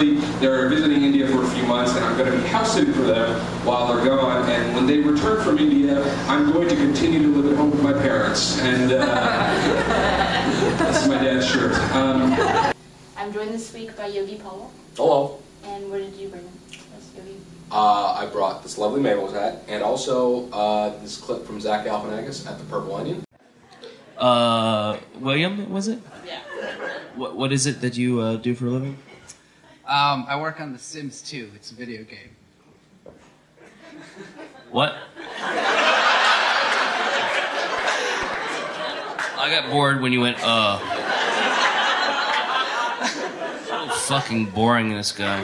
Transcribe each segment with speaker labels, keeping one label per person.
Speaker 1: Actually, they're visiting India for a few months, and I'm going to be house sitting for them while they're gone. And when they return from India, I'm going to continue to live at home with my parents. And this is my dad's shirt.
Speaker 2: I'm joined this week by Yogi Paliwal.
Speaker 3: Hello.
Speaker 2: And what did you bring us, Yogi?
Speaker 3: I brought this lovely Mabel's hat, and also this clip from Zach Galifianakis at the Purple Onion.
Speaker 4: William, was it?
Speaker 2: Yeah.
Speaker 4: What is it that you do for a living?
Speaker 5: I work on The Sims 2. It's a video game.
Speaker 4: What? I got bored when you went, So fucking boring, this guy.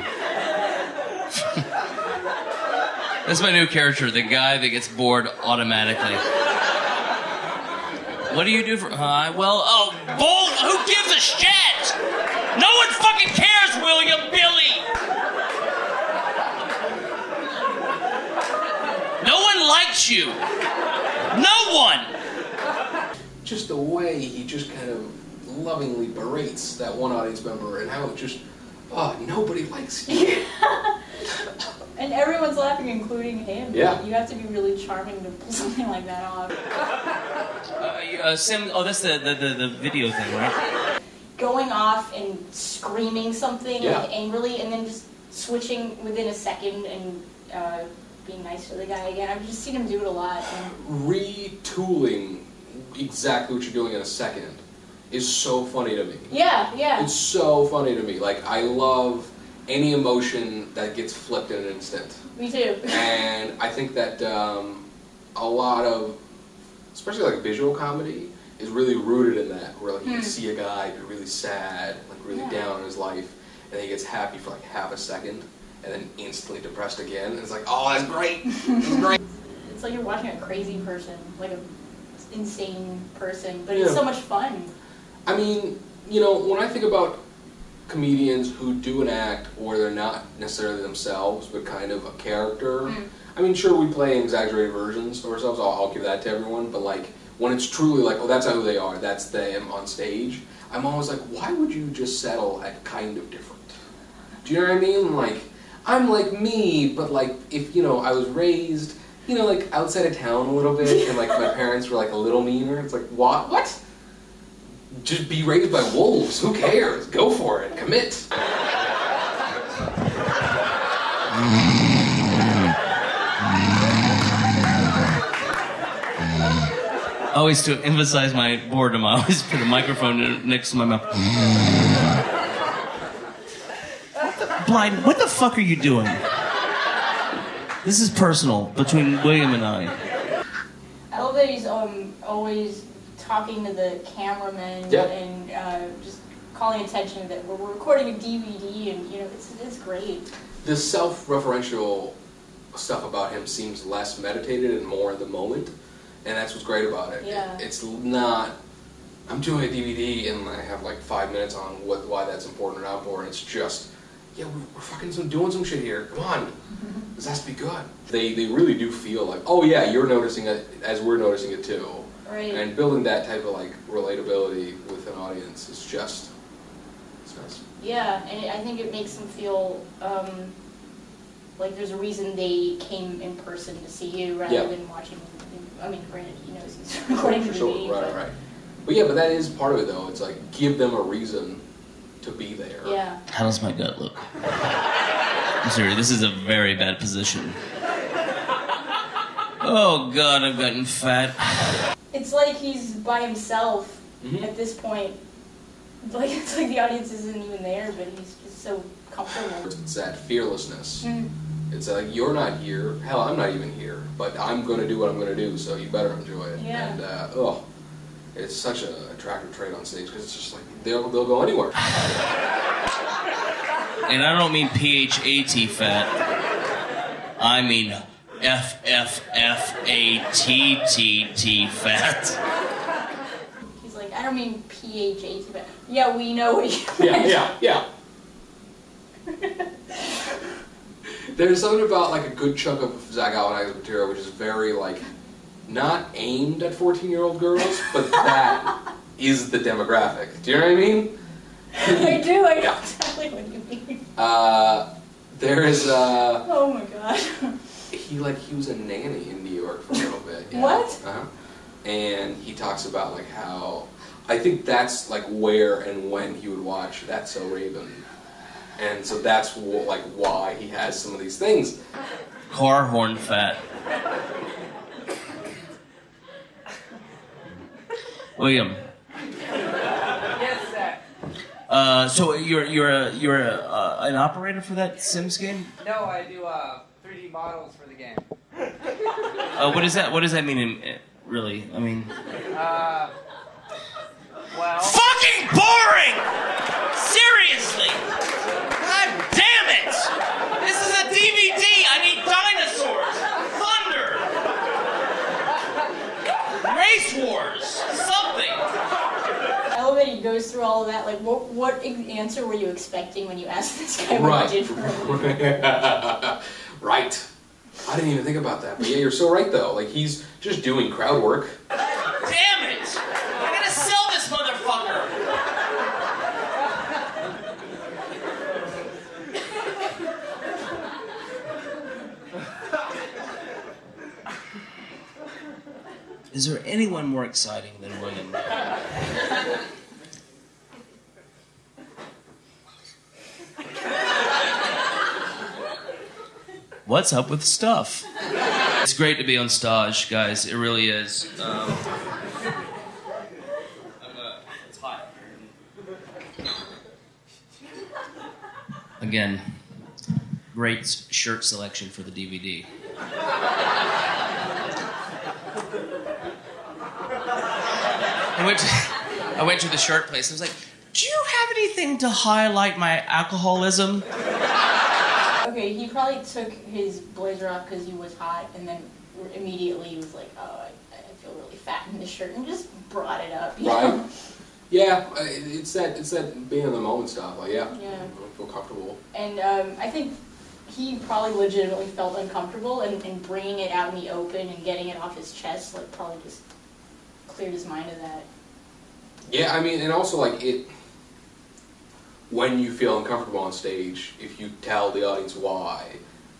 Speaker 4: That's my new character, the guy that gets bored automatically. What do you do for... bull! Who gives a shit? No one fucking cares, William Billy! No one likes you! No one!
Speaker 3: Just the way he just kind of lovingly berates that one audience member, and how it just... nobody likes you.
Speaker 2: And everyone's laughing, including him.
Speaker 3: Yeah.
Speaker 2: You have to be really charming to pull something like that off.
Speaker 4: Sim, that's the video thing, right?
Speaker 2: Going off and screaming something like angrily, and then just switching within a second and being nice to the guy again. I've just seen him do it a lot. And
Speaker 3: retooling exactly what you're doing in a second is so funny to me.
Speaker 2: Yeah, yeah.
Speaker 3: It's so funny to me. Like, I love any emotion that gets flipped in an instant.
Speaker 2: Me too.
Speaker 3: And I think that a lot of, especially like visual comedy, is really rooted in that, where like you can see a guy be really sad, like really down in his life, and then he gets happy for like half a second, and then instantly depressed again, and it's like, oh, that's great, that's great.
Speaker 2: It's like you're watching a crazy person, like an insane person, but it's so much fun.
Speaker 3: I mean, you know, when I think about comedians who do an act where they're not necessarily themselves, but kind of a character. I mean, sure, we play exaggerated versions of ourselves, I'll give that to everyone, but like, when it's truly like, oh, that's not who they are, that's them on stage, I'm always like, why would you just settle at kind of different? Do you know what I mean? Like, I'm like me, but like, if, you know, I was raised, you know, like, outside of town a little bit, and like, my parents were like a little meaner, it's like, what? What? Just be raised by wolves. Who cares? Go for it. Commit.
Speaker 4: Always, to emphasize my boredom, I always put a microphone next to my mouth. Blind, what the fuck are you doing? This is personal between William and I.
Speaker 2: I love that he's always talking to the cameraman and just calling attention that we're recording a DVD, and you know, it's great.
Speaker 3: The self-referential stuff about him seems less meditated and more in the moment, and that's what's great about it.
Speaker 2: Yeah.
Speaker 3: It's not, I'm doing a DVD and I have like 5 minutes on why that's important or not important. It's just, yeah, we're fucking doing some shit here. Come on, this has to be good. They really do feel like, oh yeah, you're noticing it as we're noticing it too.
Speaker 2: Right.
Speaker 3: And building that type of like relatability with an audience is just, it's nice.
Speaker 2: Yeah, and I think it makes them feel like there's a reason they came in person to see you rather than watching. I mean, granted, he knows he's recording the DVD.
Speaker 3: Right. But yeah, but that is part of it though. It's like, give them a reason to be there.
Speaker 2: Yeah.
Speaker 4: How does my gut look? I'm serious, this is a very bad position. Oh God, I've gotten fat.
Speaker 2: It's like he's by himself at this point. Like, it's like the audience isn't even there, but he's just so comfortable.
Speaker 3: It's that fearlessness. It's like, you're not here. Hell, I'm not even here. But I'm going to do what I'm going to do, so you better enjoy it.
Speaker 2: Yeah.
Speaker 3: And, it's such an attractive trait on stage, because it's just like, they'll go anywhere.
Speaker 4: And I don't mean P-H-A-T fat. I mean F-F-F-A-T-T-T fat.
Speaker 2: He's like, I don't mean P-H-A-T, but yeah, we know what you meant.
Speaker 3: Yeah. There's something about like a good chunk of Zach Galifianakis material which is very like, not aimed at 14-year-old girls, but that is the demographic. Do you know what I mean?
Speaker 2: I do. I know
Speaker 3: Yeah.
Speaker 2: exactly what you mean.
Speaker 3: There is
Speaker 2: Oh my god.
Speaker 3: he was a nanny in New York for a little bit. Yeah.
Speaker 2: What?
Speaker 3: And he talks about like how I think that's like where and when he would watch That's So Raven, and so that's like why he has some of these things.
Speaker 4: Car horn fat. William.
Speaker 6: Yes, sir.
Speaker 4: So you're an operator for that Sims game?
Speaker 6: No, I do 3D models for the game.
Speaker 4: What does that mean? Really? I mean.
Speaker 6: Well.
Speaker 4: Fucking boring! Seriously! God damn it! This is a DVD! I need dinosaurs! Thunder! Race wars! Something!
Speaker 2: I love that he goes through all of that. Like, what answer were you expecting when you asked this guy what
Speaker 3: Right.
Speaker 2: he did for him?
Speaker 3: Right. I didn't even think about that. But yeah, you're so right though. Like he's just doing crowd work.
Speaker 4: Damn it! I gotta sell this motherfucker! Is there anyone more exciting than William? What's up with stuff? It's great to be on stage, guys. It really is. It's hot. Again, great shirt selection for the DVD. I went to the shirt place. I was like, "Do you have anything to highlight my alcoholism?"
Speaker 2: Okay, he probably took his blazer off because he was hot, and then immediately he was like, "Oh, I feel really fat in this shirt," and just brought it up. You
Speaker 3: Right.
Speaker 2: know?
Speaker 3: Yeah, it's that being in the moment stuff. Like yeah,
Speaker 2: Yeah.
Speaker 3: I feel comfortable.
Speaker 2: And I think he probably legitimately felt uncomfortable, and bringing it out in the open and getting it off his chest, like, probably just cleared his mind of that.
Speaker 3: Yeah, I mean, and also like when you feel uncomfortable on stage, if you tell the audience why,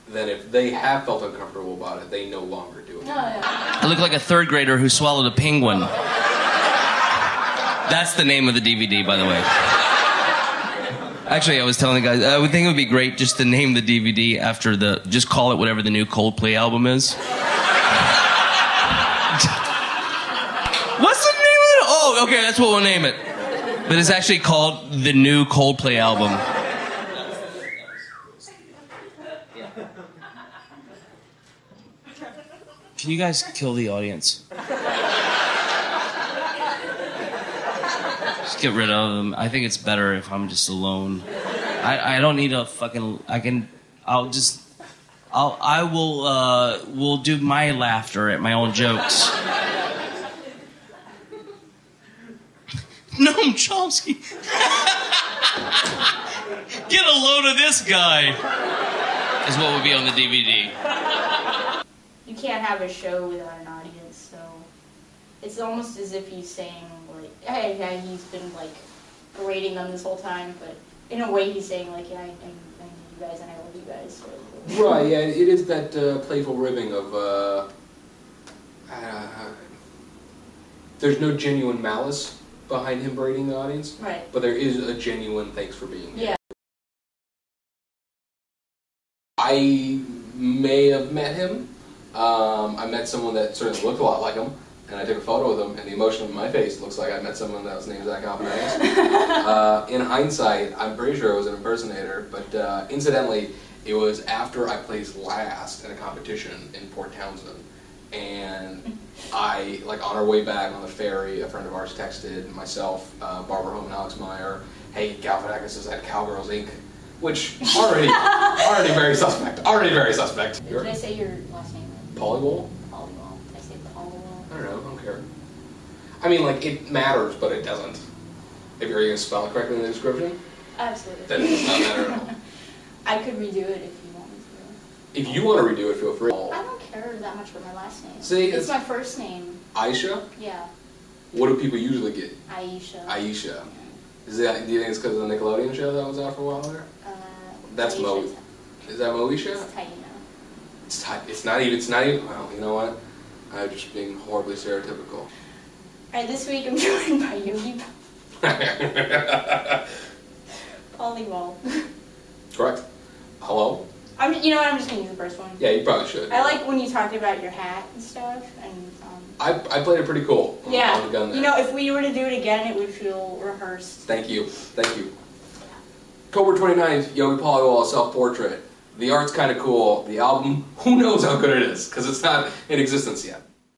Speaker 3: then if they have felt uncomfortable about it, they no longer do it.
Speaker 2: No, yeah.
Speaker 4: I look like a third grader who swallowed a penguin. That's the name of the DVD, by the way. Actually, I was telling the guys, I would think it would be great just to name the DVD after just call it whatever the new Coldplay album is. What's the name of it? Oh, okay, that's what we'll name it. But it's actually called the new Coldplay album. Can you guys kill the audience? Just get rid of them. I think it's better if I'm just alone. I don't need a fucking. I will do my laughter at my own jokes. Noam Chomsky. Get a load of this guy. Is what would be on the DVD.
Speaker 2: You can't have a show without an audience, so it's almost as if he's saying, like, hey, yeah, he's been, like, berating them this whole time, but in a way he's saying, like, yeah, I need you guys and I love you guys. So.
Speaker 3: Right, yeah, it is that playful ribbing of, there's no genuine malice behind him berating the audience,
Speaker 2: Right.
Speaker 3: but there is a genuine thanks for being here.
Speaker 2: Yeah.
Speaker 3: I may have met him. I met someone that certainly looked a lot like him, and I took a photo with him, and the emotion on my face looks like I met someone that was named Zach Galifianakis. In hindsight, I'm pretty sure it was an impersonator, but incidentally, it was after I placed last in a competition in Port Townsend, and I, like, on our way back on the ferry, a friend of ours texted myself, Barbara Holm and Alex Meyer, hey, Galifianakis is at Cowgirls Inc., which already very suspect. Already very suspect.
Speaker 2: Did I say your last name?
Speaker 3: Paliwal?
Speaker 2: Paliwal. Did I say Paliwal?
Speaker 3: I don't know. I don't care. I mean, like, it matters, but it doesn't. If you're going to spell it correctly in the description,
Speaker 2: Absolutely.
Speaker 3: then it does not matter at all.
Speaker 2: I could redo it if you want me to.
Speaker 3: If you want to redo it, feel free.
Speaker 2: I don't care that much for my last name.
Speaker 3: See,
Speaker 2: it's my first name.
Speaker 3: Aisha?
Speaker 2: Yeah.
Speaker 3: What do people usually get?
Speaker 2: Aisha.
Speaker 3: Aisha.
Speaker 2: Yeah.
Speaker 3: Do you think it's because of the Nickelodeon show that was out for a while there? That's
Speaker 2: Moesha.
Speaker 3: Is that Moesha?
Speaker 2: It's Taina.
Speaker 3: It's tight. It's not even. Well, you know what? I'm just being horribly stereotypical.
Speaker 2: Alright, this week I'm joined by Yogi Paliwal.
Speaker 3: Correct. Hello?
Speaker 2: You know what? I'm just gonna use the first one.
Speaker 3: Yeah, you probably should.
Speaker 2: I like when you talked about your hat and stuff, and
Speaker 3: I played it pretty cool.
Speaker 2: yeah.
Speaker 3: On the gun there.
Speaker 2: You know, if we were to do it again, it would feel rehearsed.
Speaker 3: Thank you. October 29th, Yogi Paliwal self-portrait. The art's kind of cool. The album, who knows how good it is, because it's not in existence yet.